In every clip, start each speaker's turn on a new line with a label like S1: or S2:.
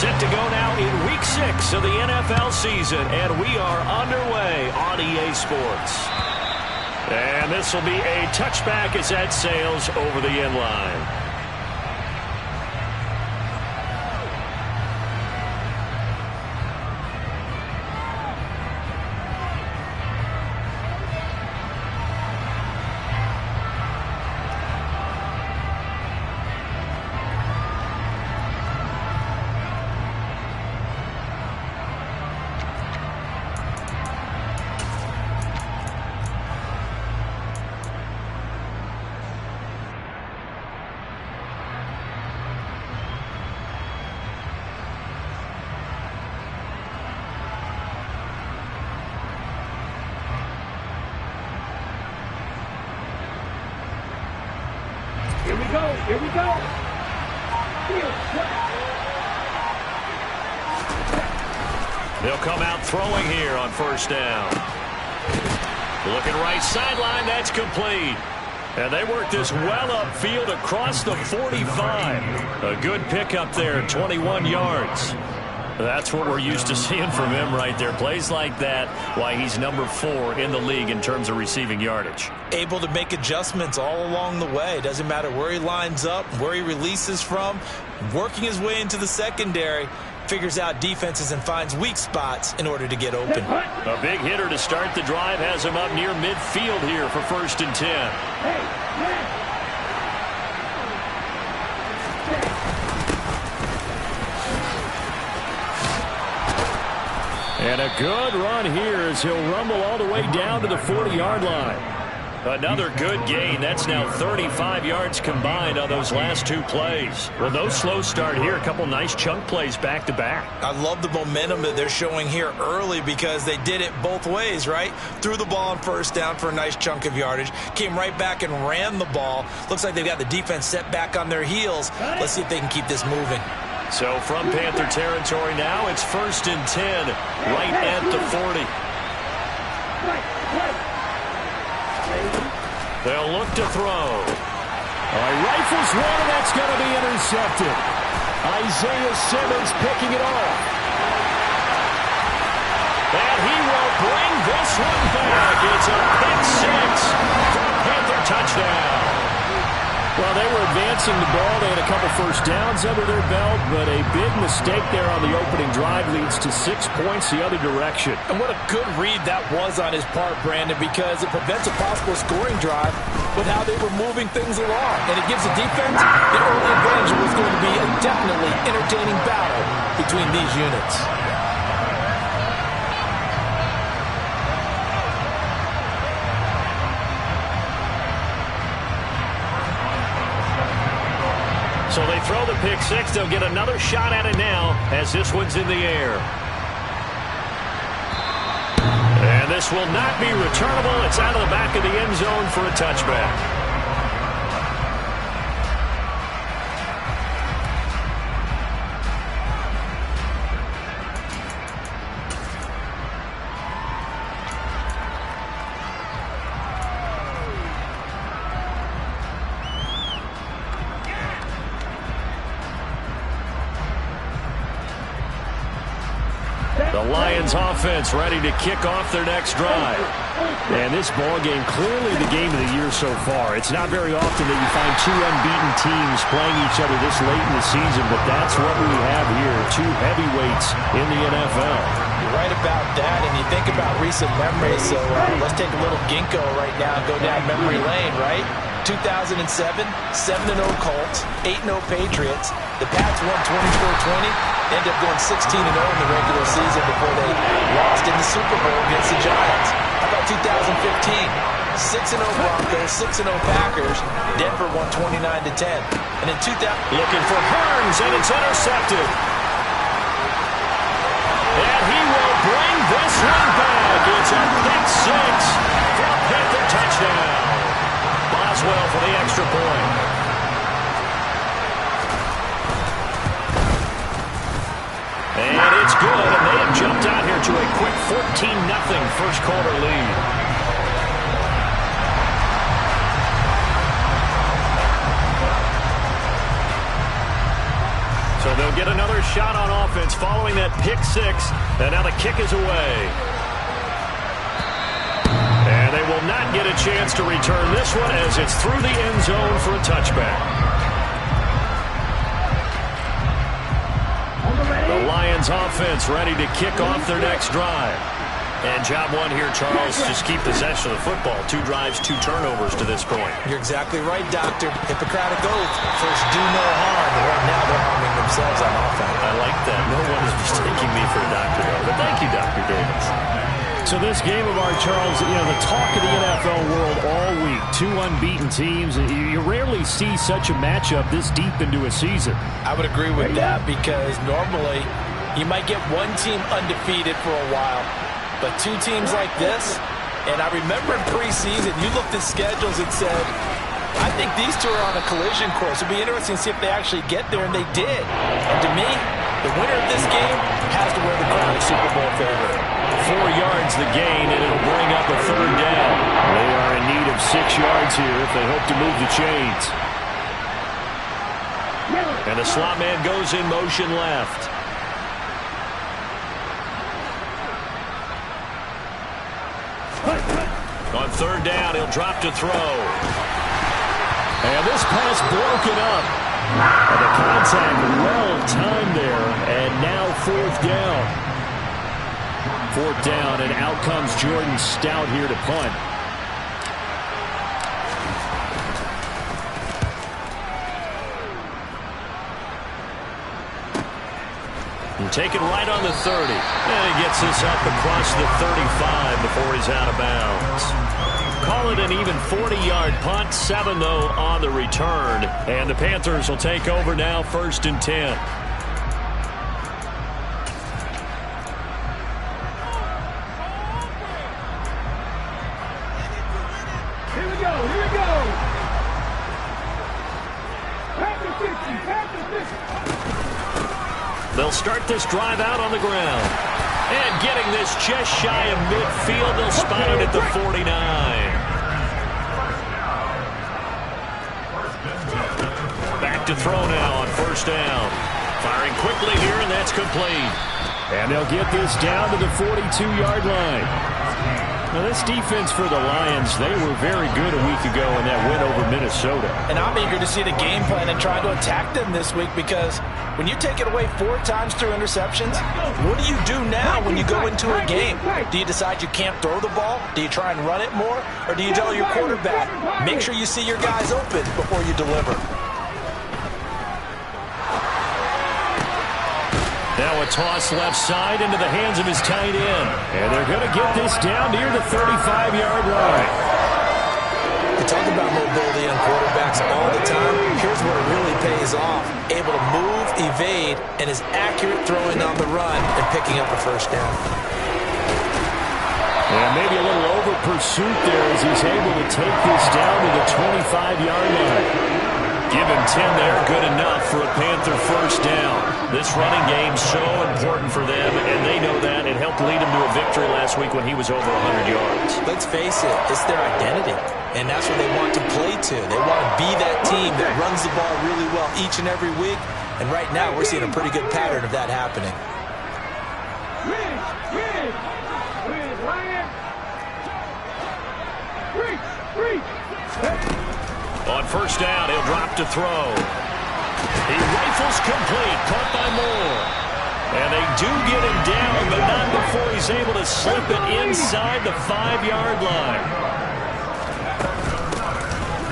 S1: Set to go now in Week 6 of the NFL season, and we are underway on EA Sports. And this will be a touchback as that sails over the end line.
S2: Here we go.
S1: They'll come out throwing here on first down. Looking right sideline, that's complete. And they work this well upfield across the 45. A good pickup there, 21 yards. That's what we're used to seeing from him right there. Plays like that, why he's number 4 in the league in terms of receiving yardage.
S3: Able to make adjustments all along the way. Doesn't matter where he lines up, where he releases from. Working his way into the secondary. Figures out defenses and finds weak spots in order to get open.
S1: A big hitter to start the drive has him up near midfield here for 1st and 10. And a good run here as he'll rumble all the way down to the 40-yard line. Another good gain. That's now 35 yards combined on those last 2 plays. Well, no slow start here. A couple nice chunk plays back-to-back.
S3: I love the momentum that they're showing here early because they did it both ways, right? Threw the ball on first down for a nice chunk of yardage. Came right back and ran the ball. Looks like they've got the defense set back on their heels. Let's see if they can keep this moving.
S1: So from Panther territory now, it's 1st and 10, right at the 40. They'll look to throw.
S2: Rifles one, and that's going to be intercepted. Isaiah Simmons picking it off.
S1: And he will bring this one back. It's a pick 6 for a Panther touchdown. Well, they were advancing the ball. They had a couple first downs under their belt, but a big mistake there on the opening drive leads to 6 points the other direction.
S3: And what a good read that was on his part, Brandon, because it prevents a possible scoring drive with how they were moving things along. And it gives the defense the early advantage. It was going to be a definitely entertaining battle between these units.
S1: So they throw the pick 6. They'll get another shot at it now as this one's in the air. And this will not be returnable. It's out of the back of the end zone for a touchback. The Lions offense ready to kick off their next drive.
S2: And this ball game, clearly the game of the year so far. It's not very often that you find 2 unbeaten teams playing each other this late in the season, but that's what we have here, 2 heavyweights in the NFL.
S3: You're right about that, and you think about recent memories, so let's take a little ginkgo right now and go down memory lane, right? 2007, 7-0 Colts, 8-0 Patriots. The Pats won 24-20, ended up going 16-0 in the regular season before they lost in the Super Bowl against the Giants. How about 2015? 6-0 Broncos, 6-0 Packers. Denver won 29-10. And in 2000,
S1: looking for Hearns, and it's intercepted. And he will bring this one back. It's a pick 6 for a Panther touchdown. Boswell for the extra point. And it's good, and they have jumped out here to a quick 14-0 first quarter lead. So So they'll get another shot on offense following that pick six. And now the kick is away. And they will not get a chance to return this one as it's through the end zone for a touchback. The Lions offense ready to kick off their next drive. And job one here, Charles, just keep possession of the football. 2 drives, 2 turnovers to this point.
S3: You're exactly right, Doctor. Hippocratic oath. First, do no harm. And right now, they're harming themselves on offense.
S1: I like that. No one is mistaking me for a doctor, though. But thank you, Dr. Davis.
S2: So this game of ours, Charles, the talk of the NFL world all week. 2 unbeaten teams. You rarely see such a matchup this deep into a season.
S3: I would agree with that because normally you might get one team undefeated for a while. But 2 teams like this, and I remember in preseason, you looked at schedules and said, I think these 2 are on a collision course. It'll be interesting to see if they actually get there, and they did. And to me, the winner of this game has to wear the crown of Super Bowl favorite.
S1: 4 yards the gain, and it'll bring up a 3rd down.
S2: They are in need of 6 yards here if they hope to move the chains.
S1: And the slot man goes in motion left. On 3rd down, he'll drop to throw.
S2: And this pass broken up. And the contact well timed there. And now 4th down. 4th down, and out comes Jordan Stout here to punt.
S1: And taken right on the 30. And he gets this up across the 35 before he's out of bounds. Call it an even 40-yard punt. 7, though, on the return. And the Panthers will take over now, 1st and 10. They'll start this drive out on the ground. And getting this just shy of midfield, they'll spot it at the 49. Back to throw now on 1st down. Firing quickly here, and that's complete.
S2: And they'll get this down to the 42-yard line. Now, this defense for the Lions, they were very good a week ago in that win over Minnesota.
S3: And I'm eager to see the game plan and try to attack them this week because when you take it away 4 times through interceptions, what do you do now when you go into a game? Do you decide you can't throw the ball? Do you try and run it more? Or do you tell your quarterback, make sure you see your guys open before you deliver?
S1: Now a toss left side into the hands of his tight end.
S2: And they're going to get this down near the 35-yard line.
S3: We talk about mobility on quarterbacks all the time. Here's where it really pays off. Able to move, evade, and is accurate throwing on the run and picking up a 1st down.
S2: And maybe a little over pursuit there as he's able to take this down to the 25-yard line.
S1: Give him 10 there, good enough for a Panther 1st down. This running game so important for them, and they know that. It helped lead him to a victory last week when he was over 100 yards.
S3: Let's face it, it's their identity, and that's what they want to play to. They want to be that team that runs the ball really well each and every week, and right now we're seeing a pretty good pattern of that happening.
S1: On 1st down, he'll drop to throw. He rifles complete, caught by Moore. And they do get him down, but not before he's able to slip it inside the 5-yard line.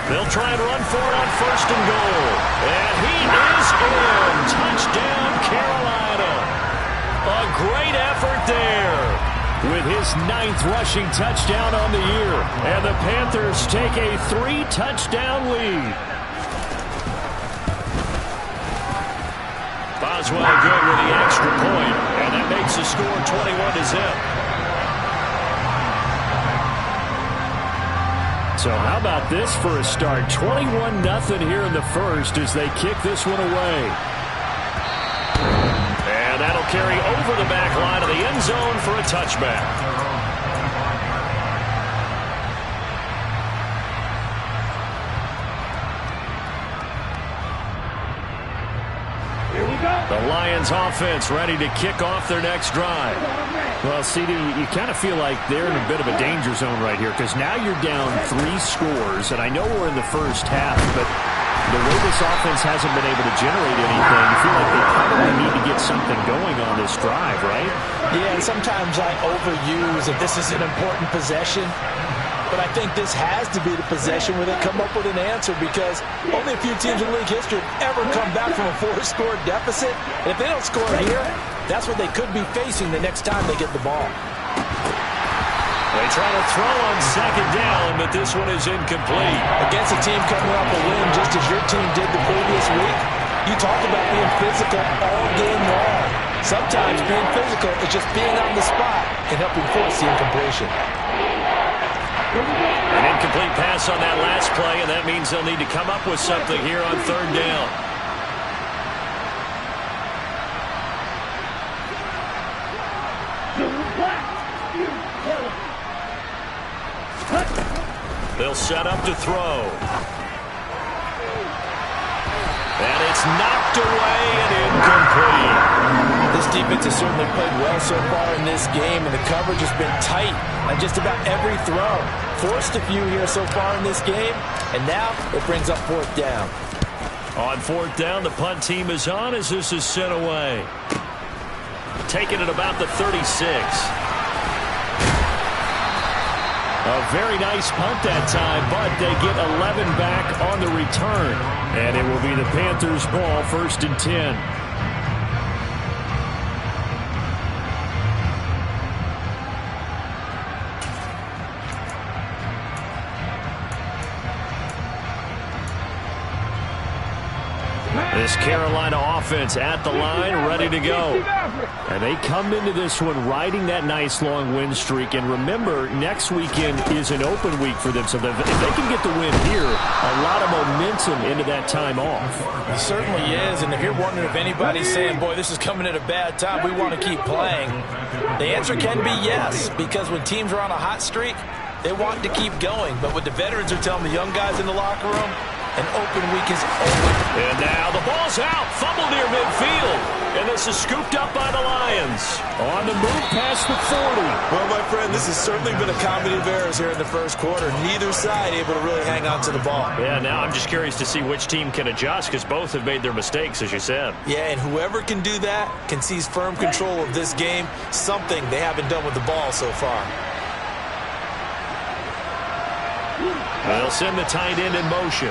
S1: They'll try and run for it on 1st and goal. And he is in. Touchdown, Carolina. A great effort there. With his 9th rushing touchdown on the year. And the Panthers take a 3-touchdown lead. Boswell good with the extra point. And that makes the score 21-0.
S2: So how about this for a start? 21-0 here in the 1st as they kick this one away.
S1: And that'll carry over the back line of the end zone for a touchback.
S4: Here we go.
S1: The Lions offense ready to kick off their next drive.
S2: Well, CD, you kind of feel like they're in a bit of a danger zone right here because now you're down 3 scores, and I know we're in the first half, but the way this offense hasn't been able to generate anything, you feel like they probably need to get something going on this drive, right?
S3: Yeah, and sometimes I overuse that this is an important possession. But I think this has to be the possession where they come up with an answer because only a few teams in league history have ever come back from a 4-score deficit. And if they don't score here, that's what they could be facing the next time they get the ball.
S1: They try to throw on second down, but this one is incomplete.
S3: Against a team coming off a win just as your team did the previous week, you talked about being physical all game long. Sometimes being physical is just being on the spot and helping force the incompletion.
S1: An incomplete pass on that last play, and that means they'll need to come up with something here on third down. They'll set up to throw. And it's knocked away and incomplete.
S3: This defense has certainly played well so far in this game, and the coverage has been tight on just about every throw. Forced a few here so far in this game, and now it brings up fourth down.
S1: On fourth down, the punt team is on as this is sent away. Taking it about the 36. A very nice punt that time, but they get 11 back on the return. And it will be the Panthers' ball, 1st and 10. This Carolina offense at the line, ready to go.
S2: And they come into this one riding that nice long win streak. And remember, next weekend is an open week for them. So if they can get the win here, a lot of momentum into that time off.
S3: It certainly is. And if you're wondering if anybody's saying, boy, this is coming at a bad time, we want to keep playing, the answer can be yes. Because when teams are on a hot streak, they want to keep going. But what the veterans are telling the young guys in the locker room, an open week is over.
S1: And now the ball's out. Fumble near midfield. And this is scooped up by the Lions.
S2: On the move past the 40.
S3: Well, my friend, this has certainly been a comedy of errors here in the first quarter. Neither side able to really hang on to the ball.
S1: Yeah, now I'm just curious to see which team can adjust because both have made their mistakes, as you said.
S3: Yeah, and whoever can do that can seize firm control of this game, something they haven't done with the ball so far.
S1: They'll send the tight end in motion.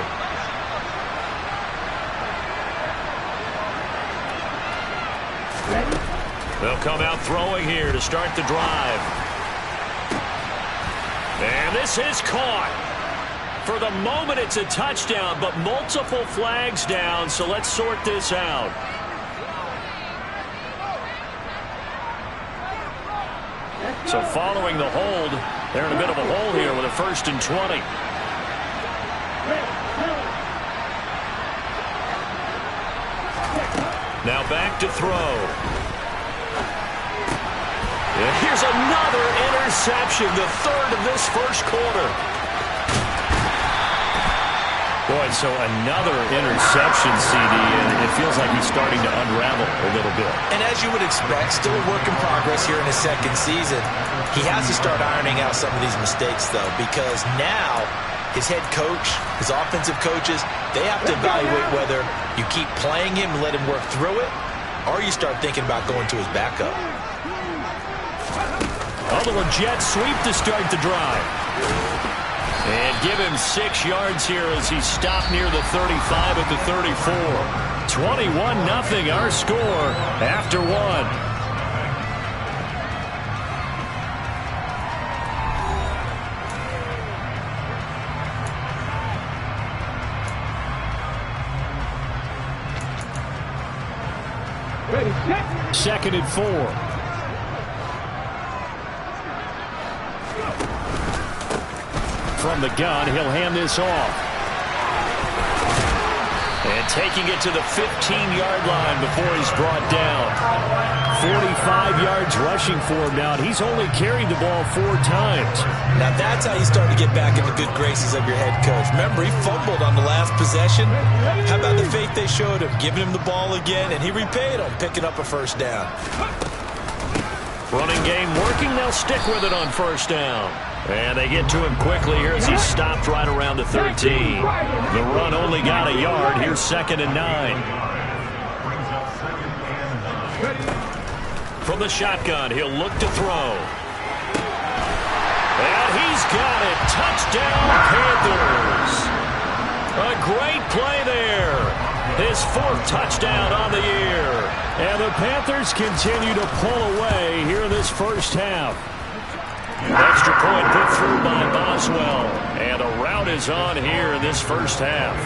S1: They'll come out throwing here to start the drive. And this is caught. For the moment, it's a touchdown, but multiple flags down, so let's sort this out. So following the hold, they're in a bit of a hole here with a 1st and 20. Now back to throw. And here's another interception, the 3rd of this first quarter. Boy, so another interception, CD, and it feels like he's starting to unravel a little bit.
S3: And as you would expect, still a work in progress here in his second season. He has to start ironing out some of these mistakes, though, because now his head coach, his offensive coaches, they have to evaluate whether you keep playing him and let him work through it, or you start thinking about going to his backup.
S1: A little jet sweep to start the drive. And give him 6 yards here as he stopped near the 35 at the 34. 21-0 our score after 1. Second and 4. From the gun, he'll hand this off. And taking it to the 15-yard line before he's brought down.
S2: 45 yards rushing for him now. He's only carried the ball 4 times.
S3: Now that's how you start to get back in the good graces of your head coach. Remember, he fumbled on the last possession. How about the faith they showed him, giving him the ball again, and he repaid him, picking up a first down.
S1: Running game working. They'll stick with it on first down. And they get to him quickly here as he stopped right around the 13. The run only got a yard. Here's 2nd and 9. From the shotgun, he'll look to throw. And he's got it. Touchdown, Panthers. A great play there. His 4th touchdown on the year.
S2: And the Panthers continue to pull away here in this first half.
S1: Extra point put through by Boswell. And a rout is on here in this first half.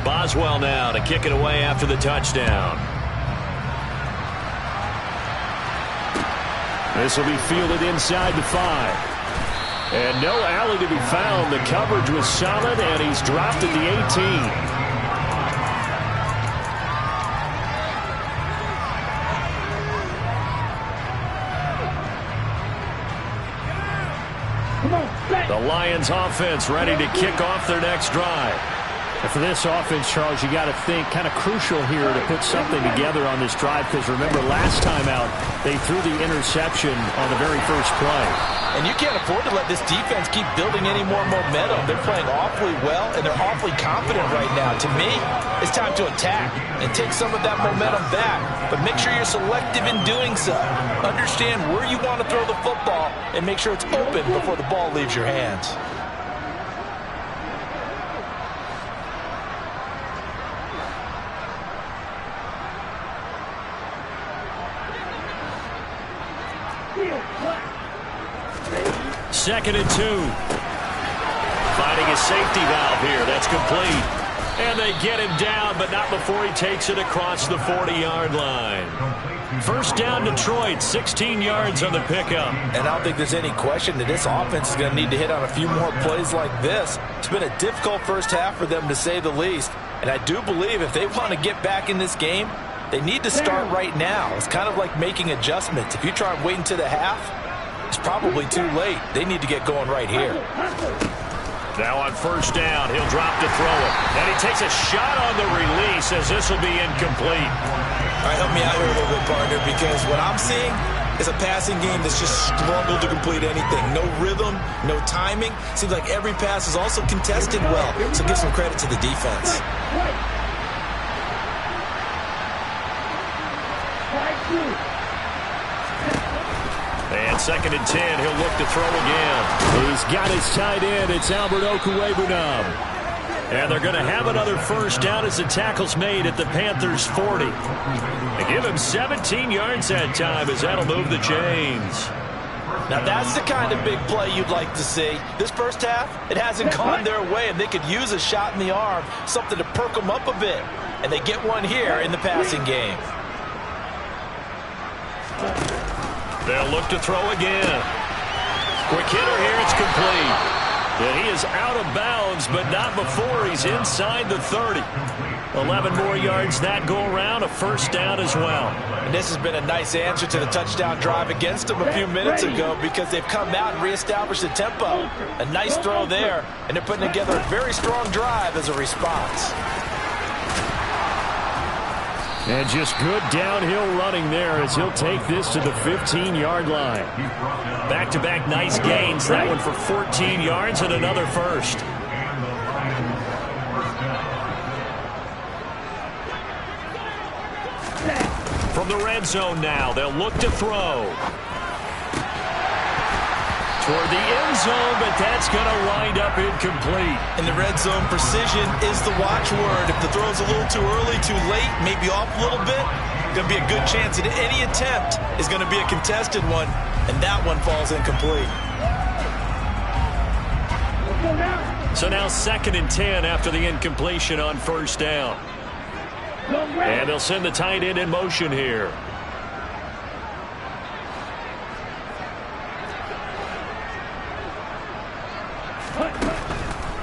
S1: Boswell now to kick it away after the touchdown.
S2: This will be fielded inside the 5. And no alley to be found. The coverage was solid, and he's dropped at the 18.
S1: The Lions offense ready to kick off their next drive.
S2: And for this offense, Charles, you got to think kind of crucial here to put something together on this drive, because remember last time out they threw the interception on the very first play.
S3: And you can't afford to let this defense keep building any more momentum. They're playing awfully well, and they're awfully confident right now. To me, it's time to attack and take some of that momentum back. But make sure you're selective in doing so. Understand where you want to throw the football and make sure it's open before the ball leaves your hands.
S1: Second and 2. Finding a safety valve here. That's complete. And they get him down, but not before he takes it across the 40-yard line. First down, Detroit. 16 yards on the pickup.
S3: And I don't think there's any question that this offense is going to need to hit on a few more plays like this. It's been a difficult first half for them, to say the least. And I do believe if they want to get back in this game, they need to start right now. It's kind of like making adjustments. If you try and wait until the half, it's probably too late. They need to get going right here.
S1: Now on first down, he'll drop to throw it. And he takes a shot on the release as this will be incomplete.
S3: All right, help me out here a little bit, partner, because what I'm seeing is a passing game that's just struggled to complete anything. No rhythm, no timing. Seems like every pass is also contested well. So give some credit to the defense.
S1: And 2nd and 10, he'll look to throw again.
S2: He's got his tight end. It's Albert Okwuegbunam.
S1: And they're going to have another first down as the tackle's made at the Panthers' 40. They give him 17 yards that time as that'll move the chains.
S3: Now that's the kind of big play you'd like to see. This first half, it hasn't gone their way, and they could use a shot in the arm, something to perk them up a bit. And they get one here in the passing game.
S1: They'll look to throw again. Quick hitter here, it's complete. And he is out of bounds, but not before he's inside the 30. 11 more yards that go around, a first down as well.
S3: And this has been a nice answer to the touchdown drive against them a few minutes ago, because they've come out and reestablished the tempo. A nice throw there, and they're putting together a very strong drive as a response.
S2: And just good downhill running there as he'll take this to the 15-yard line.
S1: Back-to-back nice gains. That one for 14 yards and another first. From the red zone now, they'll look to throw. Toward the end zone, but that's going to wind up incomplete.
S3: In the red zone, precision is the watchword. If the throw's a little too early, too late, maybe off a little bit, going to be a good chance that any attempt is going to be a contested one, and that one falls incomplete.
S1: So now 2nd and 10 after the incompletion on first down. And they'll send the tight end in motion here.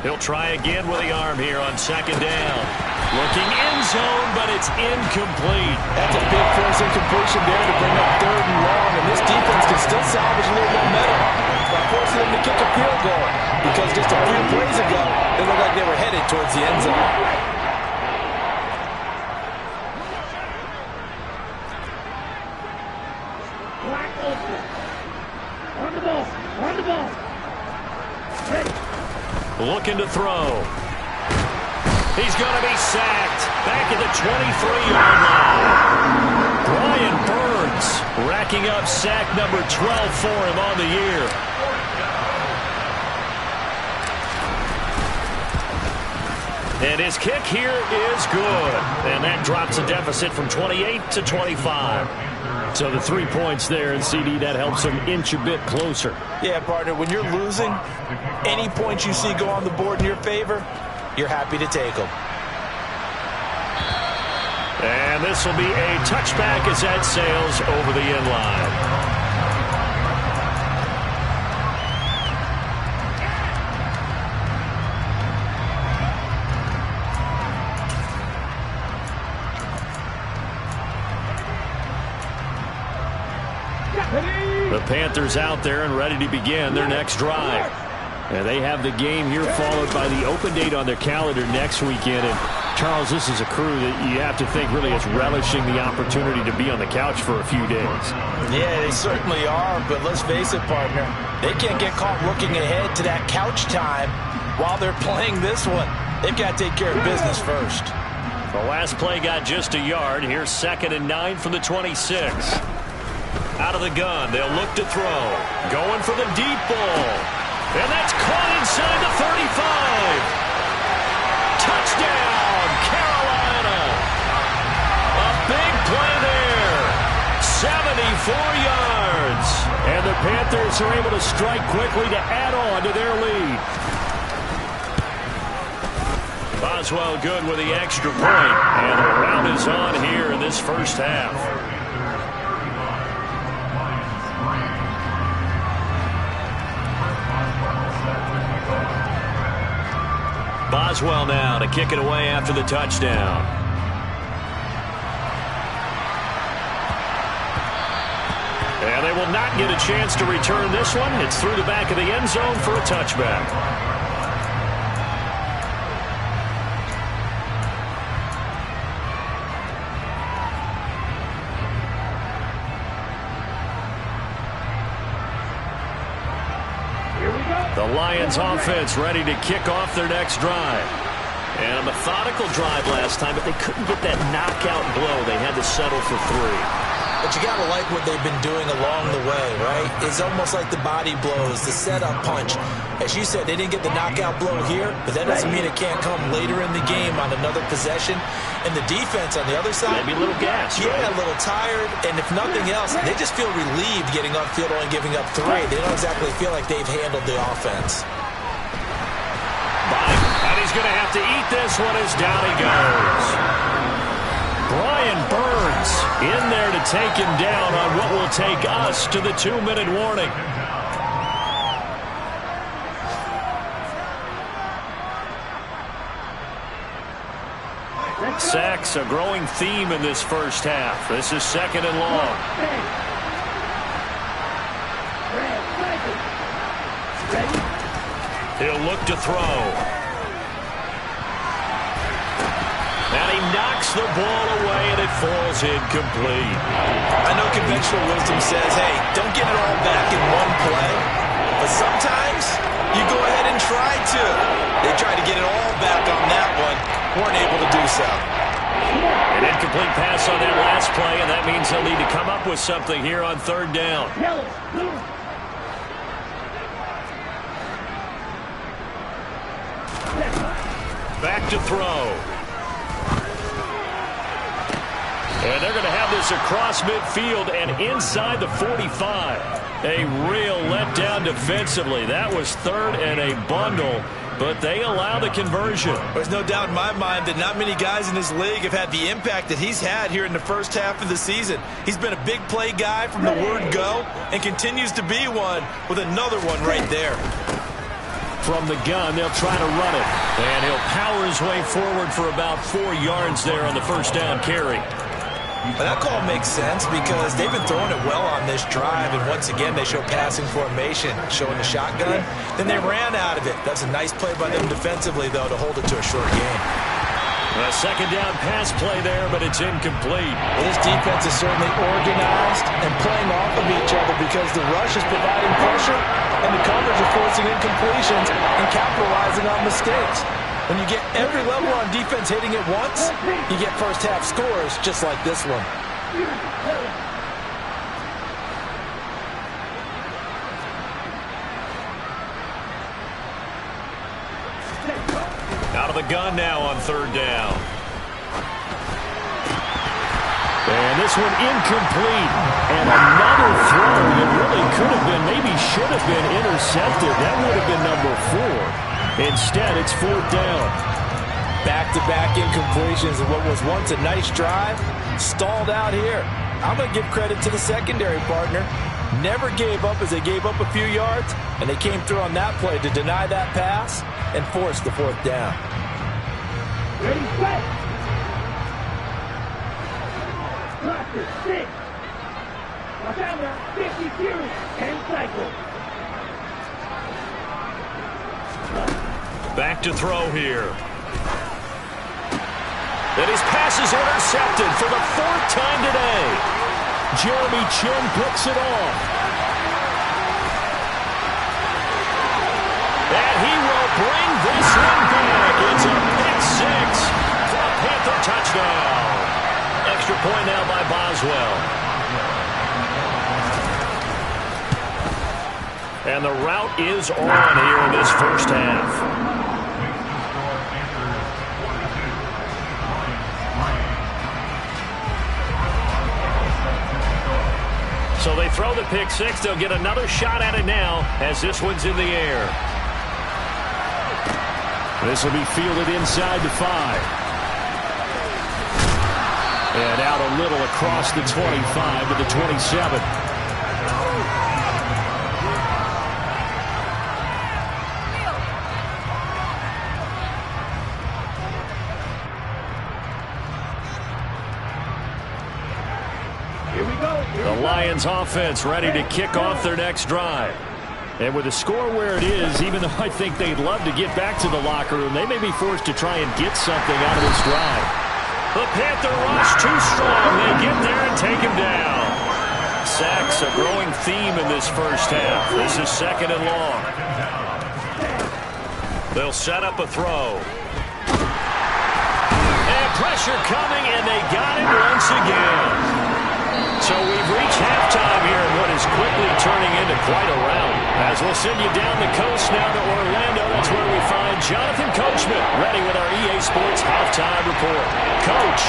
S1: He'll try again with the arm here on second down. Looking end zone, but it's incomplete.
S3: That's a big force incompletion there to bring up 3rd and long, and this defense can still salvage a little momentum by forcing them to kick a field goal, because just a few plays ago, they looked like they were headed towards the end zone.
S1: Looking to throw. He's going to be sacked. Back at the 23-yard line. Brian Burns racking up sack number 12 for him on the year. And his kick here is good. And that drops a deficit from 28 to 25. So the 3 points there, and CD, that helps him inch a bit closer.
S3: Yeah, partner, when you're losing, any points you see go on the board in your favor, you're happy to take them.
S1: And this will be a touchback as that sails over the end line. The Panthers out there and ready to begin their next drive. And they have the game here followed by the open date on their calendar next weekend. And Charles, this is a crew that you have to think really is relishing the opportunity to be on the couch for a few days.
S3: Yeah, they certainly are, but let's face it, partner. They can't get caught looking ahead to that couch time while they're playing this one. They've got to take care of business first.
S1: The last play got just a yard. Here's 2nd and 9 from the 26. Out of the gun, they'll look to throw. Going for the deep ball. And that's caught inside the 35. Touchdown, Carolina. A big play there. 74 yards. And the Panthers are able to strike quickly to add on to their lead. Boswell good with the extra point. And the round is on here in this first half. Boswell now to kick it away after the touchdown. And they will not get a chance to return this one. It's through the back of the end zone for a touchback. The Lions offense ready to kick off their next drive. And a methodical drive last time, but they couldn't get that knockout blow. They had to settle for 3.
S3: But you got to like what they've been doing along the way, right? It's almost like the body blows, the setup punch. As you said, they didn't get the knockout blow here, but that doesn't mean it can't come later in the game on another possession. And the defense on the other side,
S1: maybe a little gas,
S3: yeah,
S1: right?
S3: A little tired. And if nothing else, they just feel relieved getting upfield and giving up 3. They don't exactly feel like they've handled the offense.
S1: And he's going to have to eat this one as down he goes. Brian Burns in there to take him down on what will take us to the 2-minute warning. Sacks a growing theme in this first half. This is 2nd and long. He'll look to throw. And he knocks the ball away, and it falls incomplete.
S3: I know conventional wisdom says, hey, don't get it all back in one play. But sometimes you go ahead and try to. They tried to get it all back on that one. Weren't able to do so.
S1: An incomplete pass on that last play, and that means they'll need to come up with something here on 3rd down. Back to throw. And they're going to have this across midfield and inside the 45. A real letdown defensively. That was 3rd and a bundle, but they allow the conversion.
S3: There's no doubt in my mind that not many guys in this league have had the impact that he's had here in the first half of the season. He's been a big play guy from the word go and continues to be one with another one right there.
S1: From the gun, they'll try to run it. And he'll power his way forward for about 4 yards there on the first down carry.
S3: But that call makes sense because they've been throwing it well on this drive, and once again they show passing formation, showing the shotgun. Then they ran out of it. That's a nice play by them defensively, though, to hold it to a short game.
S1: A second down pass play there, but it's incomplete.
S3: Well, this defense is certainly organized and playing off of each other because the rush is providing pressure and the coverage is forcing incompletions and capitalizing on mistakes. When you get every level on defense hitting it once, you get first half scores just like this one.
S1: Out of the gun now on third down. And this one incomplete. And another throw that really could have been, maybe should have been intercepted. That would have been number 4. Instead, it's fourth down.
S3: Back-to-back incompletions of what was once a nice drive, stalled out here. I'm going to give credit to the secondary partner. Never gave up as they gave up a few yards, and they came through on that play to deny that pass and force the fourth down.
S4: Ready, set. Cluster, 6. Watch out now, 50 series, 10 cycles.
S1: Back to throw here. And his pass is intercepted for the 4th time today. Jeremy Chin picks it off. And he will bring this one back. It's a pick 6 for a Panther touchdown. Extra point now by Boswell. And the route is on here in this first half. So they throw the pick 6. They'll get another shot at it now as this one's in the air. This will be fielded inside the 5. And out a little across the 25 to the 27. The Lions offense ready to kick off their next drive. And with the score where it is, even though I think they'd love to get back to the locker room, they may be forced to try and get something out of this drive. The Panther rush too strong. They get there and take him down. Sacks a growing theme in this first half. This is 2nd and long. They'll set up a throw. And pressure coming, and they got it once again. So we've reached halftime here in what is quickly turning into quite a rout. As we'll send you down the coast now to Orlando, that's where we find Jonathan Coachman ready with our EA Sports Halftime Report. Coach.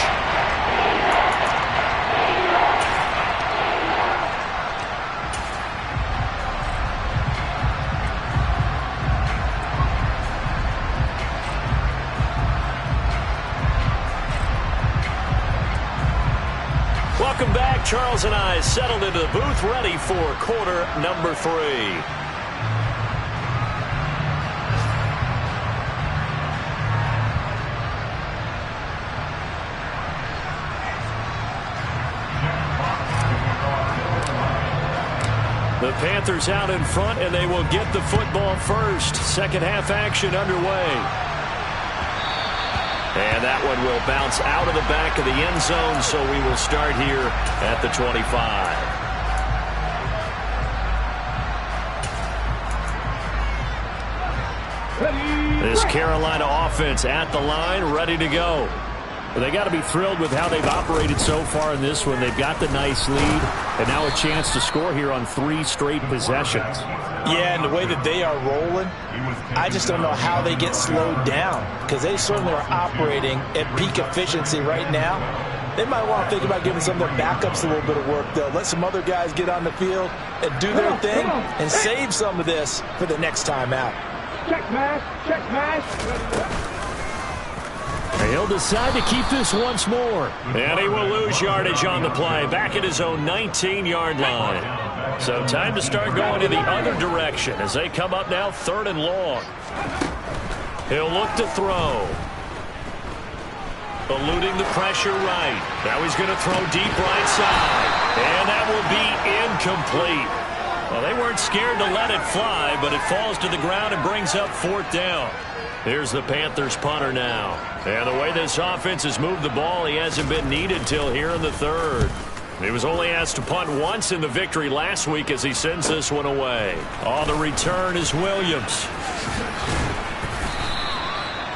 S1: Welcome back. Charles and I settled into the booth ready for quarter number 3. The Panthers out in front, and they will get the football first. Second half action underway. And that one will bounce out of the back of the end zone, so we will start here at the 25. This Carolina offense at the line, ready to go. Well, they got to be thrilled with how they've operated so far in this one. They've got the nice lead, and now a chance to score here on 3 straight possessions.
S3: Yeah, and the way that they are rolling, I just don't know how they get slowed down because they certainly are operating at peak efficiency right now. They might want to think about giving some of their backups a little bit of work, though. Let some other guys get on the field and do their thing and save some of this for the next time out.
S4: Check, man. Check, man.
S2: He'll decide to keep this once more.
S1: And he will lose yardage on the play, back at his own 19-yard line. So time to start going in the other direction as they come up now 3rd and long. He'll look to throw. Eluding the pressure right. Now he's going to throw deep right side. And that will be incomplete. Well, they weren't scared to let it fly, but it falls to the ground and brings up 4th down. Here's the Panthers punter now. And the way this offense has moved the ball, he hasn't been needed till here in the 3rd. He was only asked to punt once in the victory last week as he sends this one away. On the return is Williams.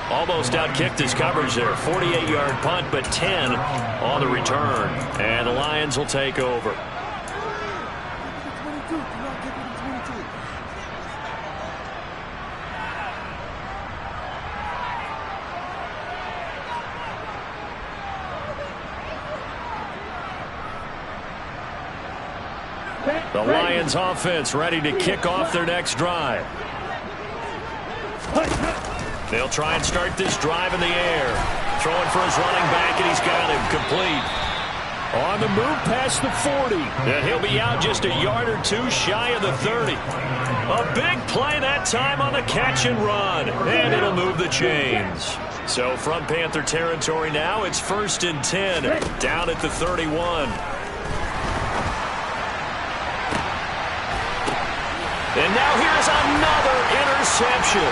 S1: Almost outkicked his coverage there. 48-yard punt, but 10 on the return. And the Lions will take over. The Lions offense ready to kick off their next drive. They'll try and start this drive in the air. Throwing for his running back, and he's got him complete.
S2: On the move past the 40.
S1: And he'll be out just a yard or two shy of the 30. A big play that time on the catch and run. And it'll move the chains. So from Panther territory now, it's 1st and 10 down at the 31. And now here's another interception.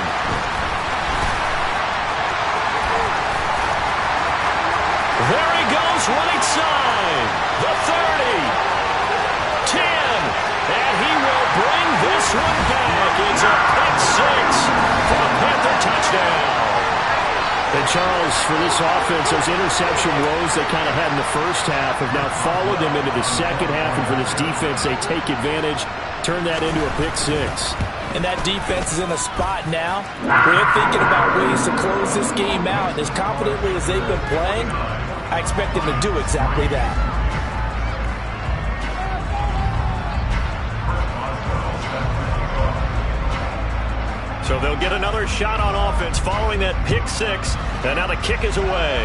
S1: There he goes, right side. The 30. 10. And he will bring this one back. It's a pick 6 for a Panther touchdown.
S2: And Charles, for this offense, those interception woes they kind of had in the first half have now followed them into the second half. And for this defense, they take advantage, turn that into a pick 6.
S3: And that defense is in a spot now where they're thinking about ways to close this game out. As confidently as they've been playing, I expect them to do exactly that.
S1: So they'll get another shot on offense following that pick 6. And now the kick is away.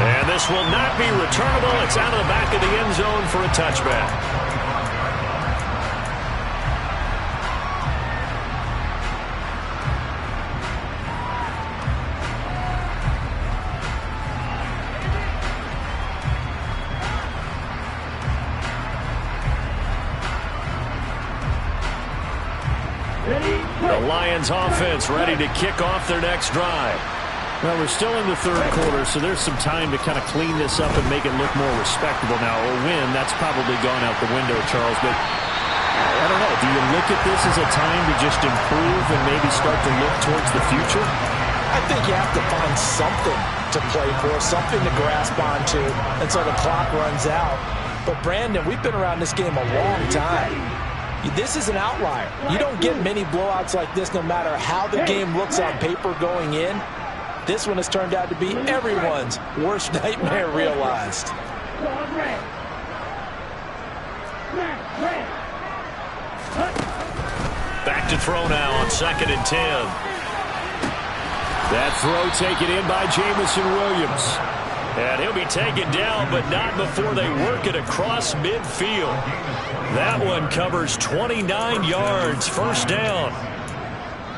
S1: And this will not be returnable. It's out of the back of the end zone for a touchback. The Lions offense ready to kick off their next drive.
S2: Well, we're still in the 3rd quarter, so there's some time to kind of clean this up and make it look more respectable now. A win, that's probably gone out the window, Charles. But I don't know. Do you look at this as a time to just improve and maybe start to look towards the future?
S3: I think you have to find something to play for, something to grasp onto until the clock runs out. But, Brandon, we've been around this game a long time. This is an outlier. You don't get many blowouts like this no matter how the game looks on paper going in. This one has turned out to be everyone's worst nightmare realized.
S1: Back to throw now on 2nd and 10.
S2: That throw taken in by Jamison Williams.
S1: And he'll be taken down, but not before they work it across midfield. That one covers 29 yards, 1st down.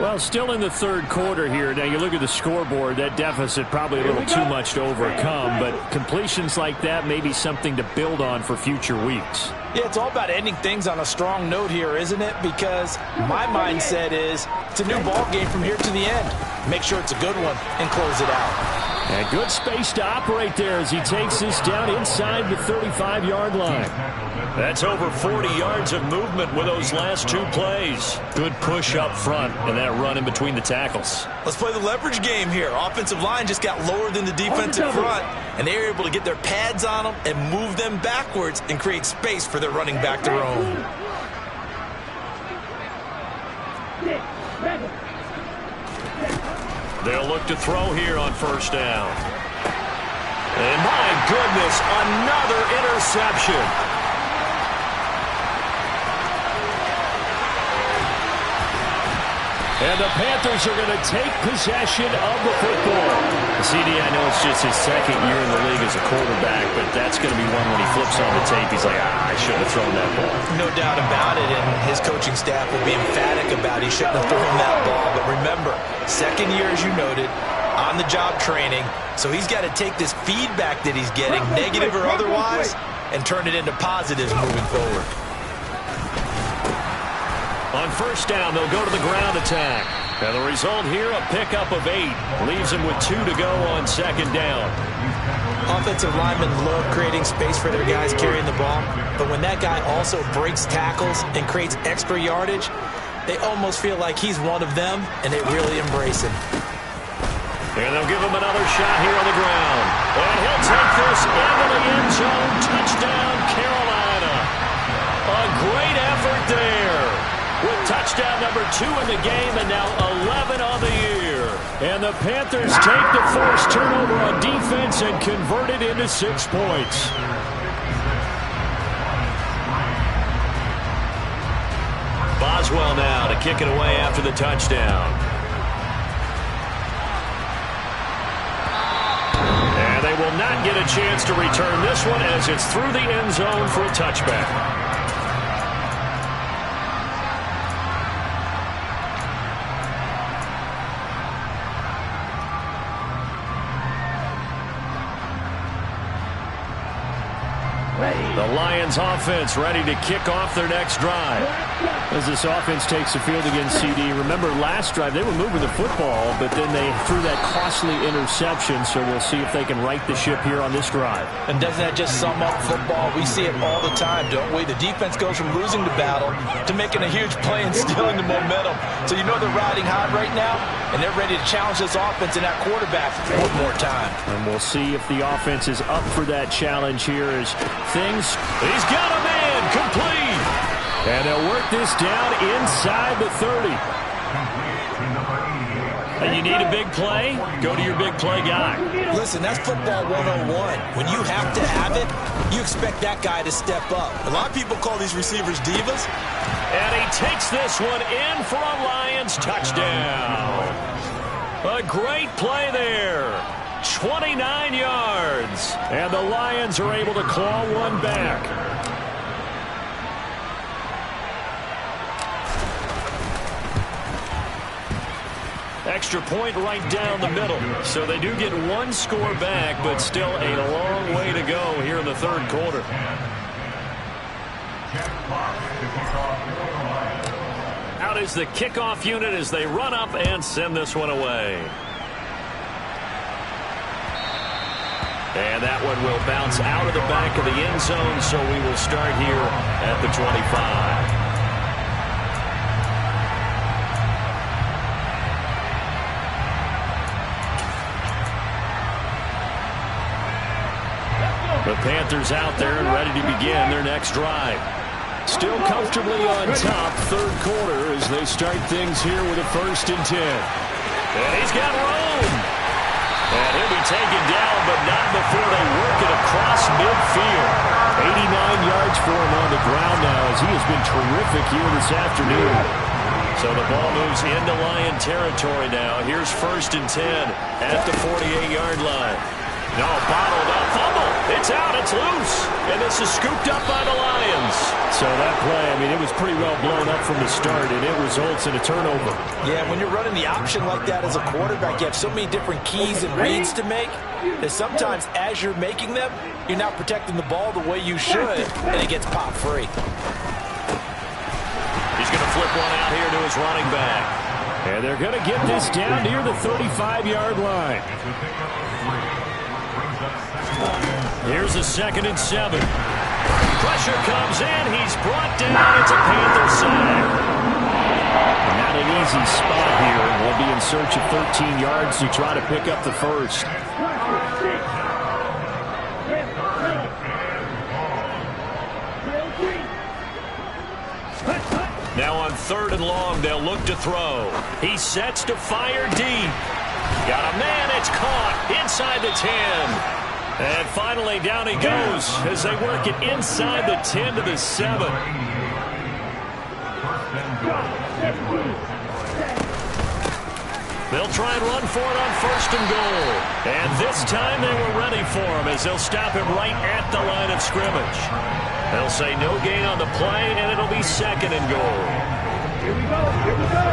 S2: Well, still in the 3rd quarter here. Now, you look at the scoreboard, that deficit probably a little too much to overcome, but completions like that may be something to build on for future weeks.
S3: Yeah, it's all about ending things on a strong note here, isn't it? Because my mindset is it's a new ball game from here to the end. Make sure it's a good one and close it out.
S2: And good space to operate there as he takes this down inside the 35-yard line.
S1: That's over 40 yards of movement with those last 2 plays. Good push up front and that run in between the tackles.
S5: Let's play the leverage game here. Offensive line just got lower than the defensive front, and they were able to get their pads on them and move them backwards and create space for their running back to roam.
S1: They'll look to throw here on 1st down. And my goodness, another interception.
S2: And the Panthers are going to take possession of the football.
S1: CD, I know it's just his second year in the league as a quarterback, but that's going to be one when he flips on the tape. He's like, I shouldn't have thrown that ball.
S3: No doubt about it, and his coaching staff will be emphatic about he shouldn't have thrown that ball. But remember, second year, as you noted, on-the-job training, so he's got to take this feedback that he's getting, negative or otherwise, and turn it into positives moving forward.
S1: On first down, they'll go to the ground attack. And the result here, a pickup of 8. Leaves them with 2 to go on second down.
S3: Offensive linemen love creating space for their guys carrying the ball, but when that guy also breaks tackles and creates extra yardage, they almost feel like he's one of them, and they really embrace him.
S1: And they'll give him another shot here on the ground. And he'll take this into the end zone. Touchdown, Carolina. A great effort there. With touchdown number 2 in the game and now 11 on the year.
S2: And the Panthers take the forced turnover on defense and convert it into 6 points.
S1: Boswell now to kick it away after the touchdown. And they will not get a chance to return this one as it's through the end zone for a touchback. The Lions offense ready to kick off their next drive.
S2: As this offense takes the field against CD, remember last drive they were moving the football, but then they threw that costly interception, so we'll see if they can right the ship here on this drive.
S3: And doesn't that just sum up football? We see it all the time, don't we? The defense goes from losing the battle to making a huge play and stealing the momentum. So you know they're riding high right now, and they're ready to challenge this offense and that quarterback one more time.
S2: And we'll see if the offense is up for that challenge here as things...
S1: He's got a man, complete.
S2: And they'll work this down inside the 30.
S1: And you need a big play? Go to your big play guy.
S3: Listen, that's football 101. When you have to have it, you expect that guy to step up. A lot of people call these receivers divas.
S1: And he takes this one in for a Lions touchdown. A great play there. 29 yards.
S2: And the Lions are able to claw one back.
S1: Extra point right down the middle. So they do get one score back, but still a long way to go here in the third quarter. Out is the kickoff unit as they run up and send this one away. And that one will bounce out of the back of the end zone, so we will start here at the 25. The Panthers out there and ready to begin their next drive.
S2: Still comfortably on top, third quarter, as they start things here with a 1st and 10.
S1: And he's got room. And he'll be taken down, but not before they work it across midfield.
S2: 89 yards for him on the ground now, as he has been terrific here this afternoon.
S1: So the ball moves into Lion territory now. Here's 1st and 10 at the 48-yard line. No, bottled up, fumble. It's out, it's loose. And this is scooped up by the Lions.
S2: So that play, I mean, it was pretty well blown up from the start, and it results in a turnover.
S3: Yeah, when you're running the option like that as a quarterback, you have so many different keys and reads to make that sometimes as you're making them, you're not protecting the ball the way you should, and it gets popped free.
S1: He's going to flip one out here to his running back.
S2: And they're going to get this down near the 35-yard line.
S1: Here's a 2nd and 7. Pressure comes in. He's brought down. It's a Panther sack.
S2: Not an easy spot here. We'll be in search of 13 yards to try to pick up the first.
S1: Now on 3rd and long, they'll look to throw. He sets to fire deep. Got a man. It's caught inside the 10. And finally, down he goes as they work it inside the 10 to the 7. They'll try and run for it on 1st and goal. And this time they were ready for him as they'll stop him right at the line of scrimmage. They'll say no gain on the play, and it'll be 2nd and goal.
S4: Here we go. Here we go.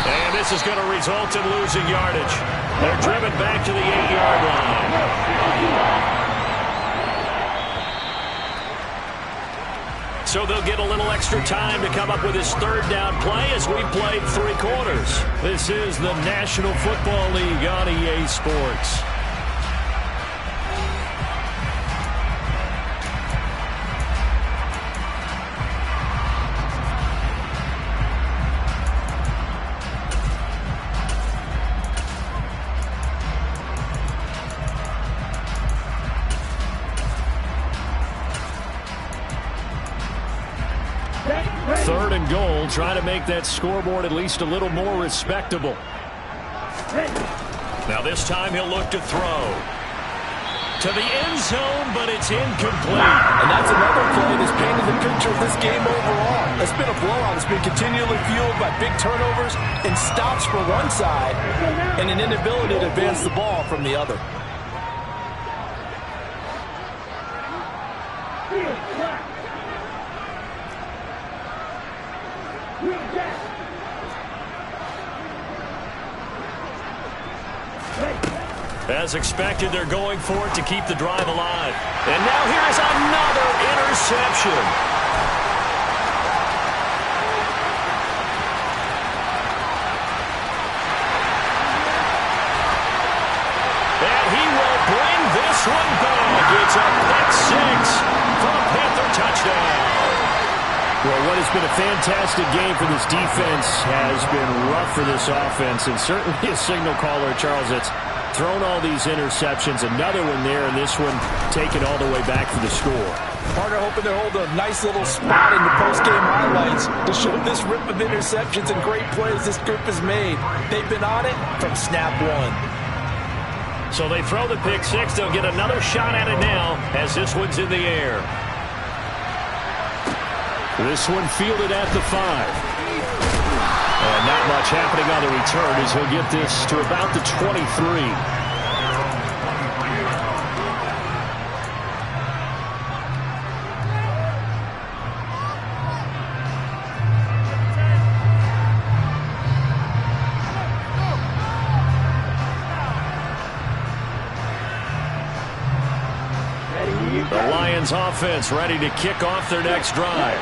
S1: And this is going to result in losing yardage. They're driven back to the 8-yard line. So they'll get a little extra time to come up with his 3rd down play as we played 3 quarters. This is the National Football League on EA Sports. Third and goal, trying to make that scoreboard at least a little more respectable. Now this time he'll look to throw. To the end zone, but it's incomplete.
S3: And that's another play that's painted the picture of this game overall. It's been a blowout. It's been continually fueled by big turnovers and stops for one side and an inability to advance the ball from the other.
S1: As expected, they're going for it to keep the drive alive. And now here's another interception. And he will bring this one back. It's a pick 6 for a Panther touchdown.
S2: Well, what has been a fantastic game for this defense has been rough for this offense, and certainly a signal caller, Charles, that's thrown all these interceptions. Another one there, and this one taken all the way back for the score.
S3: Partner hoping to hold a nice little spot in the post-game highlights to show this rip of interceptions and great plays this group has made. They've been on it from snap 1.
S1: So they throw the pick 6. They'll get another shot at it now as this one's in the air.
S2: This one fielded at the 5. And not much happening on the return as he'll get this to about the 23.
S1: The Lions offense ready to kick off their next drive.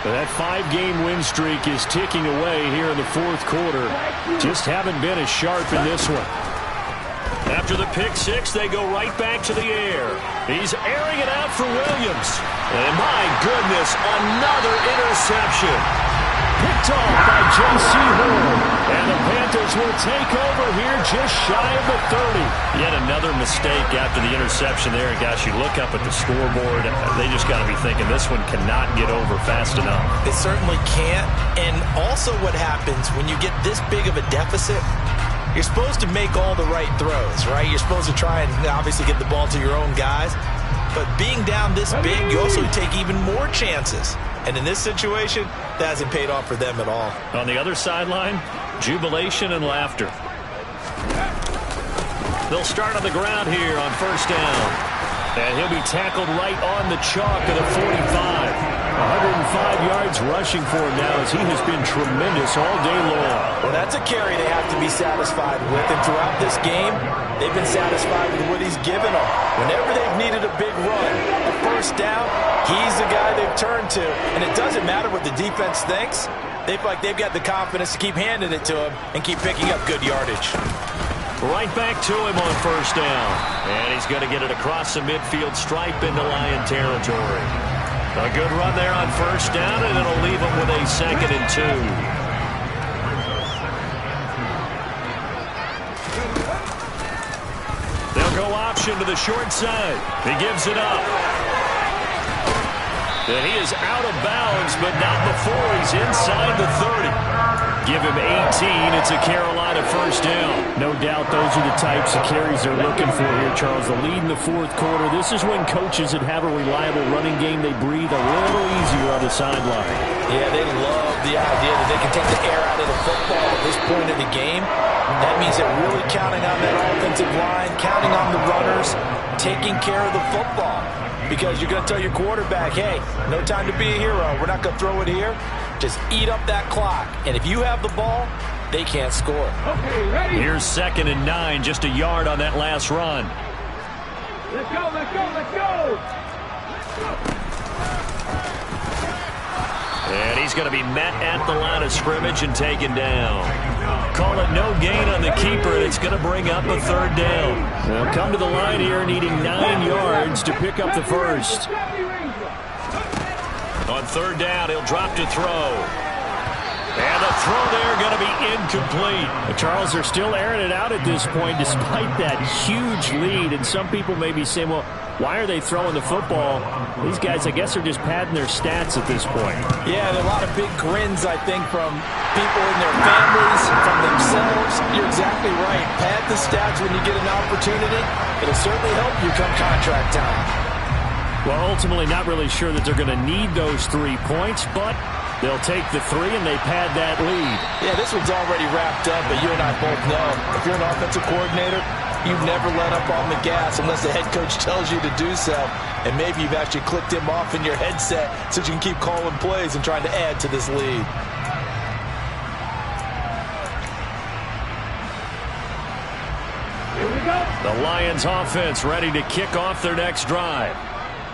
S2: That 5-game win streak is ticking away here in the 4th quarter. Just haven't been as sharp in this one.
S1: After the pick 6, they go right back to the air. He's airing it out for Williams. And my goodness, another interception.
S2: Picked off by J.C. Horn. And the Panthers will take over here just shy of the 30.
S1: Yet another mistake after the interception there. And gosh, you look up at the scoreboard, they just got to be thinking this one cannot get over fast enough.
S3: It certainly can't. And also what happens when you get this big of a deficit, you're supposed to make all the right throws, right? You're supposed to try and obviously get the ball to your own guys. But being down this big, you also take even more chances. And in this situation, that hasn't paid off for them at all.
S1: On the other sideline, jubilation and laughter. They'll start on the ground here on 1st down. And he'll be tackled right on the chalk of the 45.
S2: 105 yards rushing for him now as he has been tremendous all day long.
S3: Well, that's a carry they have to be satisfied with. And throughout this game, they've been satisfied with what he's given them. Whenever they've needed a big run, a 1st down, he's the guy they've turned to. And it doesn't matter what the defense thinks. They feel like they've got the confidence to keep handing it to him and keep picking up good yardage.
S1: Right back to him on 1st down. And he's going to get it across the midfield stripe into Lion territory. A good run there on 1st down, and it'll leave him with a 2nd and 2. They'll go option to the short side. He gives it up. And he is out of bounds, but not before he's inside the 30. give him 18. It's a Carolina first down.
S2: No doubt those are the types of carries they're looking for here, Charles. The lead in the fourth quarter. This is when coaches that have a reliable running game, they breathe a little easier on the sideline.
S3: Yeah, they love the idea that they can take the air out of the football at this point of the game. That means they're really counting on that offensive line, counting on the runners, taking care of the football. Because you're going to tell your quarterback, hey, no time to be a hero. We're not going to throw it here. Just eat up that clock. And if you have the ball, they can't score.
S4: Okay, ready?
S1: Here's 2nd and 9, just a yard on that last run.
S4: Let's go, let's go, let's go!
S1: And he's going to be met at the line of scrimmage and taken down. Call it no gain on the keeper, and it's going to bring up a 3rd down. They'll come to the line here needing 9 yards to pick up the first. On 3rd down, he'll drop to throw. And the throw there going to be incomplete.
S2: Charles, they're still airing it out at this point despite that huge lead. And some people may be saying, well, why are they throwing the football? These guys, I guess, are just padding their stats at this point.
S3: Yeah, there are a lot of big grins, I think, from people and their families, from themselves. You're exactly right. Pad the stats when you get an opportunity. It'll certainly help you come contract time.
S2: Well, ultimately, not really sure that they're going to need those 3 points, but they'll take the 3 and they pad that lead.
S3: Yeah, this one's already wrapped up, but you and I both know if you're an offensive coordinator, you never let up on the gas unless the head coach tells you to do so. And maybe you've actually clicked him off in your headset so you can keep calling plays and trying to add to this lead.
S4: Here we go.
S1: The Lions offense ready to kick off their next drive.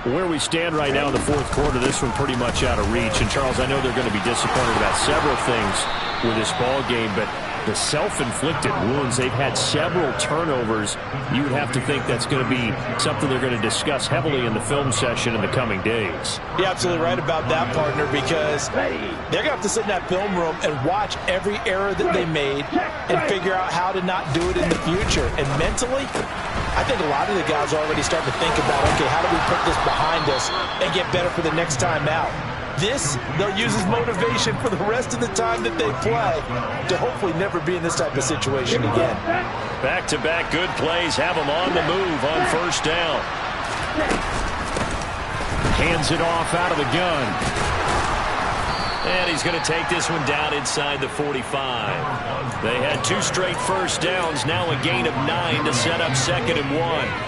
S2: Where we stand right now in the fourth quarter, this one pretty much out of reach. And, Charles, I know they're going to be disappointed about several things with this ball game, but the self-inflicted wounds, they've had several turnovers. You would have to think that's going to be something they're going to discuss heavily in the film session in the coming days.
S3: You're absolutely right about that, partner, because they're going to have to sit in that film room and watch every error that they made and figure out how to not do it in the future. And mentally, I think a lot of the guys are already starting to think about, okay, how do we put this behind us and get better for the next time out? This, they'll use as motivation for the rest of the time that they play to hopefully never be in this type of situation again.
S1: Back-to-back good plays have them on the move on 1st down.
S2: Hands it off out of the gun.
S1: And he's going to take this one down inside the 45. They had 2 straight first downs, now a gain of 9 to set up 2nd and 1.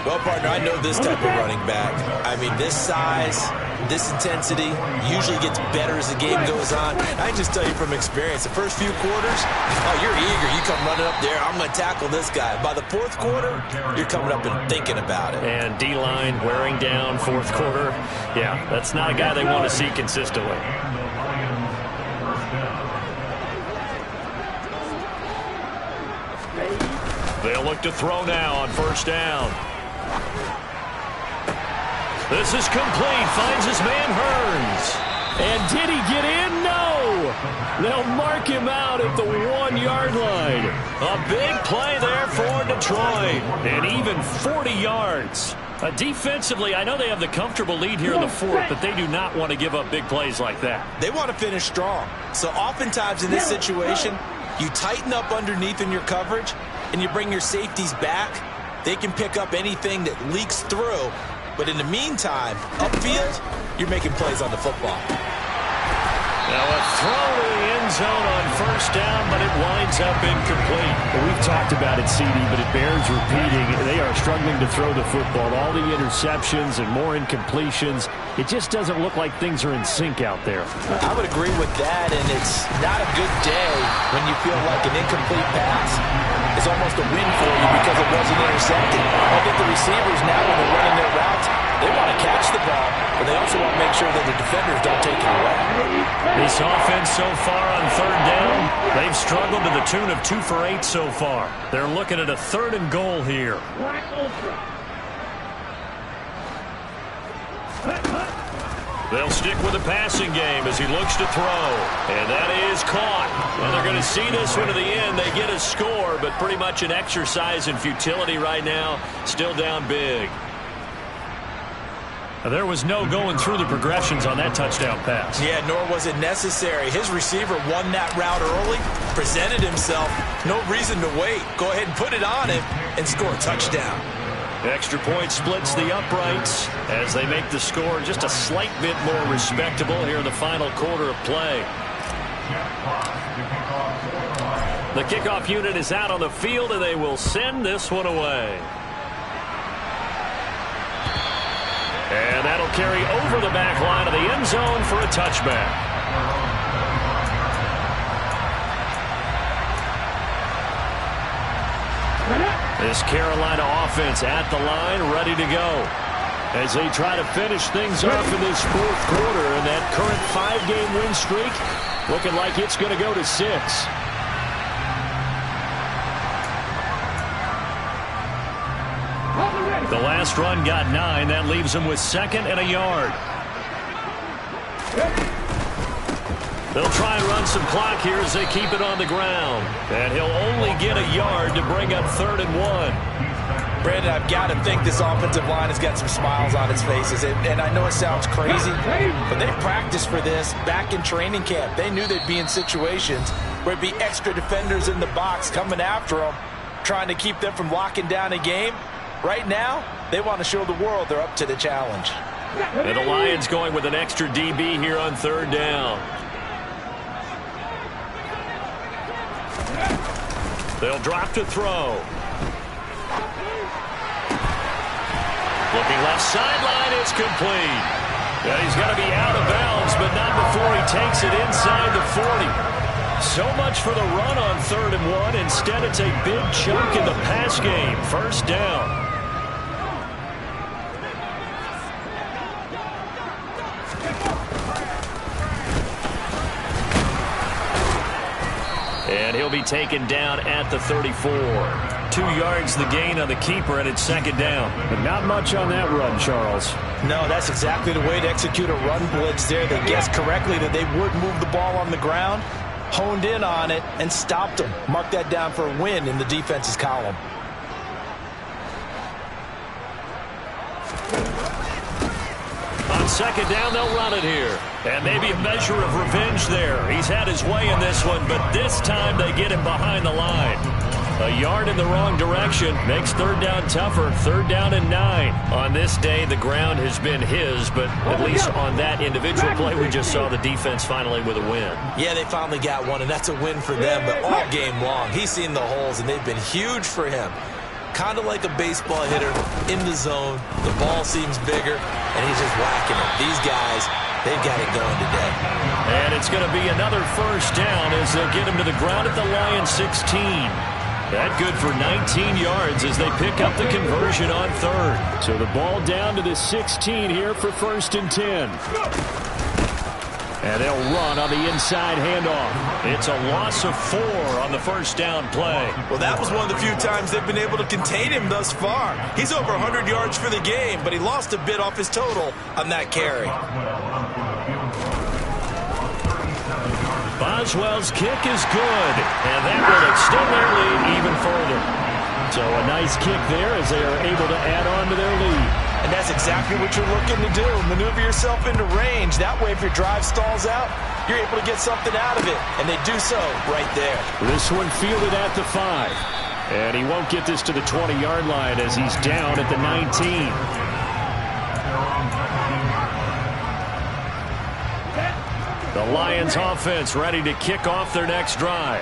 S5: Well, partner, I know this type of running back. I mean, this size, this intensity usually gets better as the game goes on. I can just tell you from experience, the first few quarters, oh, you're eager. You come running up there, I'm going to tackle this guy. By the 4th quarter, you're coming up and thinking about it.
S1: And D-line wearing down 4th quarter. Yeah, that's not a guy they want to see consistently. They'll look to throw now on 1st down. This is complete. Finds his man Hearns.
S2: And did he get in? No. They'll mark him out at the 1-yard line.
S1: A big play there for Detroit. And even 40 yards. Defensively, I know they have the comfortable lead here in the 4th, but they do not want to give up big plays like that.
S5: They want to finish strong. So oftentimes in this situation, you tighten up underneath in your coverage, and you bring your safeties back. They can pick up anything that leaks through. But in the meantime, upfield, you're making plays on the football.
S1: Now a throw to the end zone on 1st down, but it winds up incomplete.
S2: Well, we've talked about it, CD, but it bears repeating. They are struggling to throw the football. All the interceptions and more incompletions. It just doesn't look like things are in sync out there.
S3: I would agree with that, and it's not a good day when you feel like an incomplete pass is almost a win for you because it wasn't intercepted. I think the receivers now, when they're running their routes, they want to catch the ball, but they also want to make sure that the defenders don't take it away.
S1: This offense so far on 3rd down, they've struggled to the tune of 2 for 8 so far. They're looking at a 3rd and goal here. They'll stick with the passing game as he looks to throw. And that is caught. And they're going to see this one to the end. They get a score, but pretty much an exercise in futility right now. Still down big. There was no going through the progressions on that touchdown pass.
S3: Yeah, nor was it necessary. His receiver won that route early, presented himself. No reason to wait. Go ahead and put it on him and score a touchdown.
S1: Extra point splits the uprights as they make the score just a slight bit more respectable here in the final quarter of play. The kickoff unit is out on the field, and they will send this one away. And that'll carry over the back line of the end zone for a touchback. This Carolina offense at the line, ready to go, as they try to finish things off in this fourth quarter. And that current 5-game win streak looking like it's going to go to 6. The last run got 9. That leaves them with 2nd and a yard. They'll try and run some clock here as they keep it on the ground. And he'll only get a yard to bring up 3rd and 1.
S3: Brandon, I've got to think this offensive line has got some smiles on its faces. And I know it sounds crazy, but they practiced for this back in training camp. They knew they'd be in situations where it'd be extra defenders in the box coming after them, trying to keep them from locking down a game. Right now, they want to show the world they're up to the challenge.
S1: And the Lions going with an extra DB here on 3rd down. They'll drop to throw. Looking left sideline, it's complete. Yeah, he's got to be out of bounds, but not before he takes it inside the 40. So much for the run on 3rd and 1. Instead, it's a big chunk in the pass game. 1st down. And he'll be taken down at the 34. 2 yards the gain on the keeper, and it's 2nd down.
S2: But not much on that run, Charles.
S3: No, that's exactly the way to execute a run blitz there. They guessed correctly that they would move the ball on the ground, honed in on it, and stopped them. Mark that down for a win in the defense's column.
S1: On 2nd down, they'll run it here. And maybe a measure of revenge there. He's had his way in this one, but this time they get him behind the line. A yard in the wrong direction makes 3rd down tougher. 3rd down and 9. On this day, the ground has been his, but at least on that individual play, we just saw the defense finally with a win.
S5: Yeah, they finally got one, and that's a win for them, but all game long, he's seen the holes, and they've been huge for him. Kind of like a baseball hitter in the zone. The ball seems bigger, and he's just whacking it. These guys, they've got it going today.
S1: And it's going to be another 1st down as they'll get him to the ground at the Lions 16. That good for 19 yards as they pick up the conversion on 3rd.
S2: So the ball down to the 16 here for 1st and 10. And they'll run on the inside handoff.
S1: It's a loss of 4 on the 1st down play.
S5: Well, that was one of the few times they've been able to contain him thus far. He's over 100 yards for the game, but he lost a bit off his total on that carry.
S1: Boswell's kick is good, and that will extend their lead even further.
S2: So a nice kick there as they are able to add on to their lead.
S3: And that's exactly what you're looking to do. Maneuver yourself into range. That way, if your drive stalls out, you're able to get something out of it. And they do so right there.
S2: This one fielded at the 5. And he won't get this to the 20-yard line as he's down at the 19.
S1: The Lions offense ready to kick off their next drive.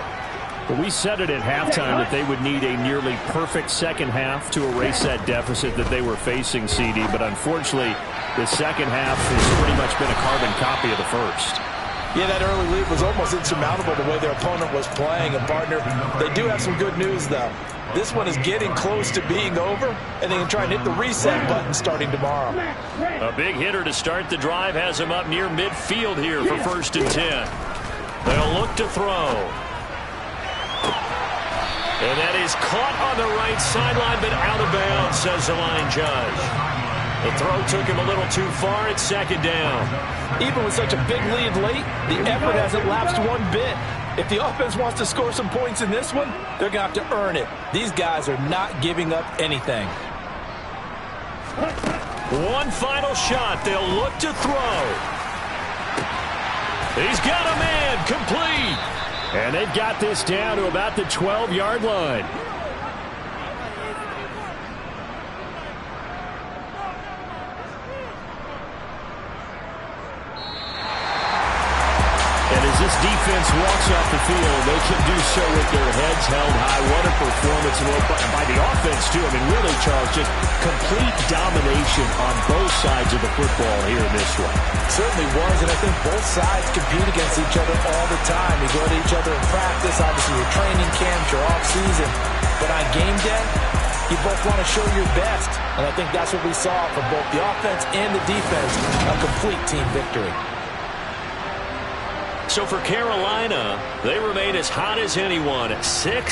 S2: But we said it at halftime that they would need a nearly perfect second half to erase that deficit that they were facing, CD. But unfortunately, the second half has pretty much been a carbon copy of the first.
S3: Yeah, that early lead was almost insurmountable the way their opponent was playing. And, partner, they do have some good news, though. This one is getting close to being over, and they can try and hit the reset button starting tomorrow.
S1: A big hitter to start the drive has him up near midfield here for 1st and 10. They'll look to throw. And that is caught on the right sideline, but out of bounds, says the line judge. The throw took him a little too far. It's 2nd down.
S3: Even with such a big lead late, the effort hasn't lapsed one bit. If the offense wants to score some points in this one, they're going to have to earn it. These guys are not giving up anything.
S1: One final shot. They'll look to throw. He's got a man. Complete.
S2: And they've got this down to about the 12-yard line. And as this defense walks off the field, they can do so with their heads held high. What a performance by the offense, too. I mean, really, Charles, just complete domination on both sides of the football here in this one.
S3: Certainly was, and I think both sides compete against each other all the time. You go to each other in practice, obviously your training camps, your off-season. But on game day, you both want to show your best. And I think that's what we saw from both the offense and the defense, a complete team victory.
S1: So for Carolina, they remain as hot as anyone at 6